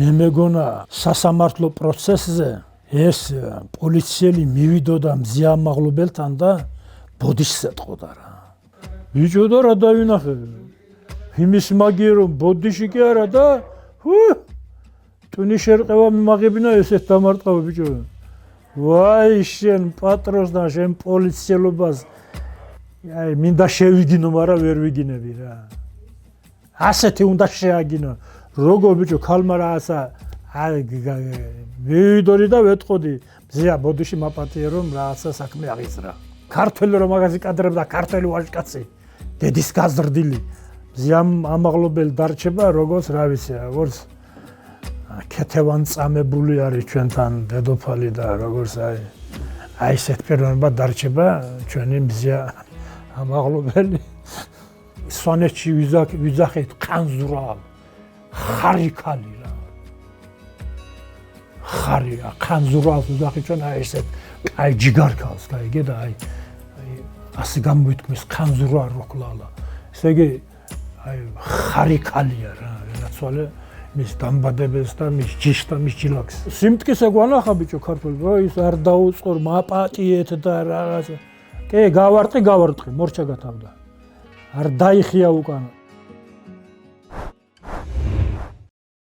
მე მეგონა სასამართლო პროცესზე ეს პოლიციელი მივიდოდა მზიამაღლობელთან და ბოდიშს ეტყოდა რა. ბიჭო და რა დავინახე? იმის მაგიერ რომ ბოდიში კი არა და ტვინი შერყევა მიმაღებინა ესეთ დამარტყავა ბიჭო. ვაი შენ პატრონს და შენ პოლიციელობას აი მინდა შევიგინო, მაგრამ ვერ ვიგინები რა. ასეთი უნდა შეაგინო. როგორ ბიჭო ქალმა რა ასა მივიდოდი და ვეტყოდი მზია ბოდიში მაპატიე რომ რაღაცა საქმე აღიზრა. ქართველი რომ მაგაზი კადრებდა ქართველი ვაჟკაცი დედის გაზრდილი მზიამ ამაღლობელი დარჩება როგორც რა ვიცი როგორც ქეთევან წამებული არის ჩვენთან დედოფალი და როგორც აი ესეთ პიროვნება დარჩება ჩვენი მზია ამაღლობელი სვანეთში ვიძახეთ ყანზურა ხარიქალი რა ხარია ყანზურას ვიძახით ჩვენ აი ესეთ აი ჯიგარქალს გაიგე და აი ასე გამოითქმის ყანზურა როკლალა ესე იგი აი ხარიქალია რა რაცვალე მის დამბადებელს და მის ჯიშს და მის ჯილაკს სიმტკისე გვანახა ბიჭო ქართველო ის არ დაუწყორ მაპატიეთ და რაღაცა კი გავარტყი მორჩა გათავდა არ დაიხია უკან